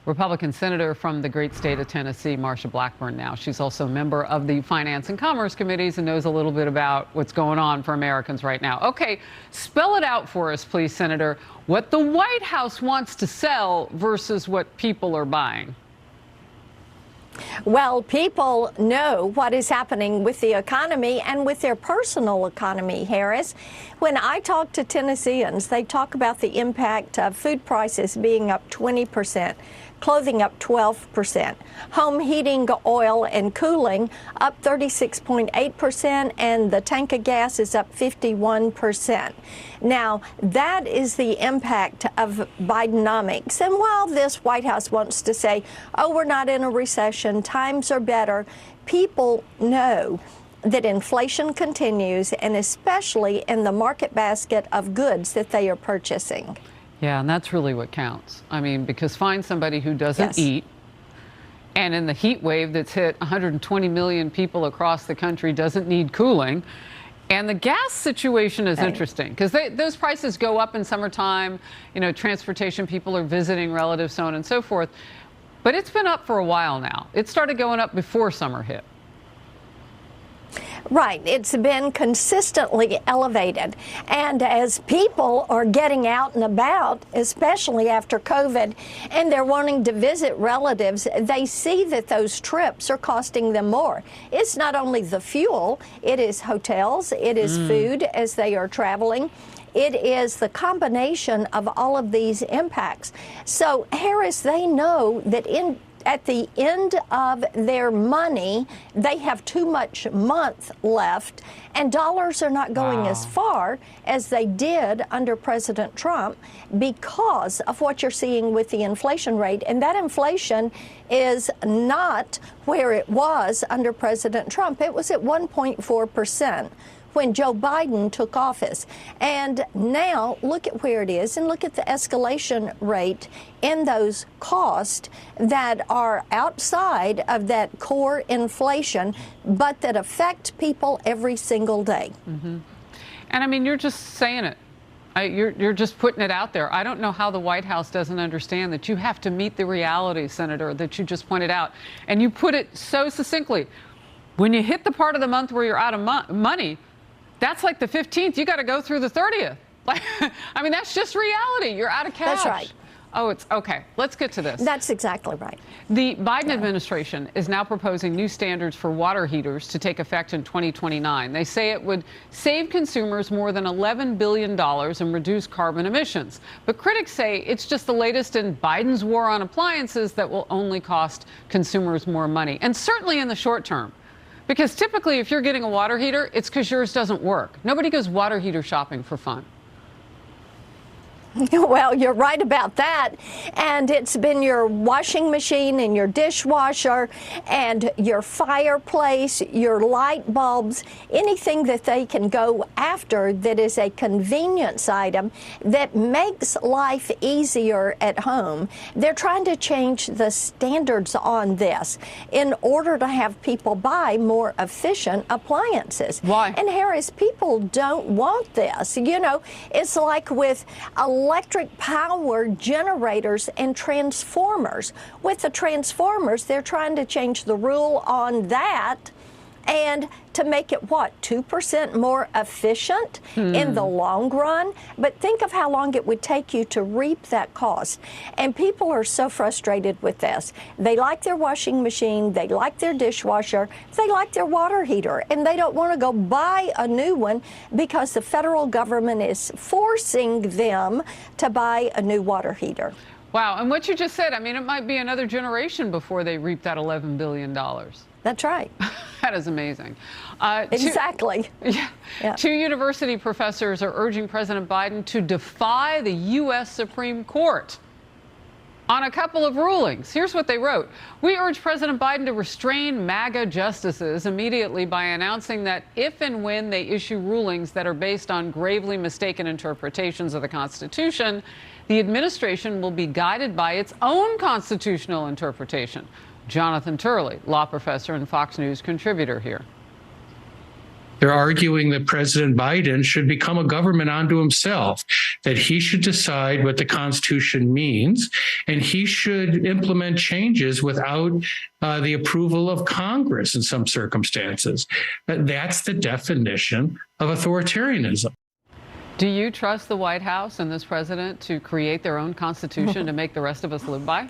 Republican senator from the great state of Tennessee, Marsha Blackburn now. She's also a member of the Finance and Commerce Committees and knows a little bit about what's going on for Americans right now. Okay, spell it out for us, please, Senator, what the White House wants to sell versus what people are buying. Well, people know what is happening with the economy and with their personal economy, Harris. When I talk to Tennesseans, they talk about the impact of food prices being up 20%, clothing up 12%, home heating, oil, and cooling up 36.8%, and the tank of gas is up 51%. Now, that is the impact of Bidenomics. And while this White House wants to say, oh, we're not in a recession, times are better, people know that inflation continues, and especially in the market basket of goods that they are purchasing. Yeah, and that's really what counts. I mean, because find somebody who doesn't eat, and in the heat wave that's hit 120 million people across the country doesn't need cooling. And the gas situation is interesting because those prices go up in summertime. You know, transportation, people are visiting relatives, so on and so forth. But it's been up for a while now. It started going up before summer hit. Right. It's been consistently elevated. And as people are getting out and about, especially after COVID, and they're wanting to visit relatives, they see that those trips are costing them more. It's not only the fuel, it is hotels, it is food as they are traveling. It is the combination of all of these impacts. So, Harris, they know that at the end of their money, they have too much month left, and dollars are not going as far as they did under President Trump because of what you're seeing with the inflation rate. And that inflation is not where it was under President Trump. It was at 1.4%. when Joe Biden took office. And now look at where it is and look at the escalation rate in those costs that are outside of that core inflation, but that affect people every single day. And I mean, you're just saying it. You're just putting it out there. I don't know how the White House doesn't understand that you have to meet the reality, Senator, that you just pointed out. And you put it so succinctly. When you hit the part of the month where you're out of money, that's like the 15th. You got to go through the 30th. Like, I mean, that's just reality. You're out of cash. That's right. Oh, it's okay. Let's get to this. That's exactly right. The Biden administration is now proposing new standards for water heaters to take effect in 2029. They say it would save consumers more than $11 billion and reduce carbon emissions. But critics say it's just the latest in Biden's war on appliances that will only cost consumers more money, and certainly in the short term. Because typically, if you're getting a water heater, it's because yours doesn't work. Nobody goes water heater shopping for fun. Well, you're right about that. And it's been your washing machine and your dishwasher and your fireplace, your light bulbs, anything that they can go after that is a convenience item that makes life easier at home. They're trying to change the standards on this in order to have people buy more efficient appliances. Why? And Harris, people don't want this. You know, it's like with electric power generators and transformers. With the transformers, they're trying to change the rule on that and to make it, what, 2% more efficient in the long run? But think of how long it would take you to reap that cost. And people are so frustrated with this. They like their washing machine, they like their dishwasher, they like their water heater, and they don't want to go buy a new one because the federal government is forcing them to buy a new water heater. Wow, and what you just said, I mean, it might be another generation before they reap that $11 billion. That's right. That is amazing. Exactly. Two university professors are urging President Biden to defy the U.S. Supreme Court on a couple of rulings. Here's what they wrote. We urge President Biden to restrain MAGA justices immediately by announcing that if and when they issue rulings that are based on gravely mistaken interpretations of the Constitution, the administration will be guided by its own constitutional interpretation. Jonathan Turley, law professor and Fox News contributor here. They're arguing that President Biden should become a government unto himself. that he should decide what the Constitution means, and he should implement changes without the approval of Congress in some circumstances. That's the definition of authoritarianism. Do you trust the White House and this president to create their own constitution to make the rest of us live by?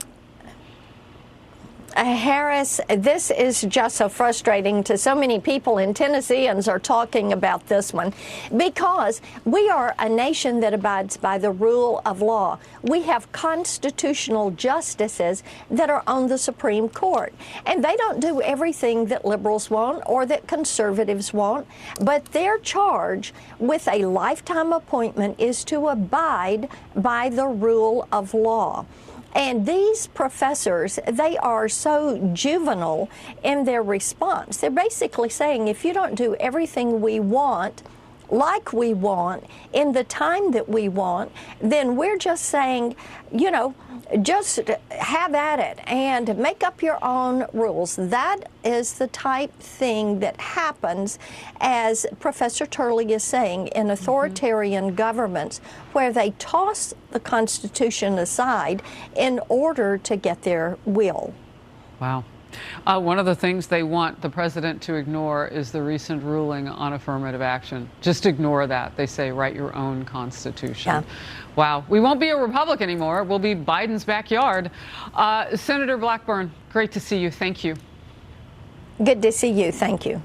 Harris, this is just so frustrating to so many people, and Tennesseans are talking about this one because we are a nation that abides by the rule of law. We have constitutional justices that are on the Supreme Court, and they don't do everything that liberals want or that conservatives want, but their charge with a lifetime appointment is to abide by the rule of law. And these professors, they are so juvenile in their response. They're basically saying, if you don't do everything we want, like we want, in the time that we want, then we're just saying, you know, just have at it and make up your own rules. That is the type thing that happens, as Professor Turley is saying, in authoritarian governments, where they toss the Constitution aside in order to get their will. Wow. One of the things they want the president to ignore is the recent ruling on affirmative action. Just ignore that. They say, write your own Constitution. Yeah. Wow. We won't be a republic anymore. We'll be Biden's backyard. Senator Blackburn, great to see you. Thank you. Good to see you. Thank you.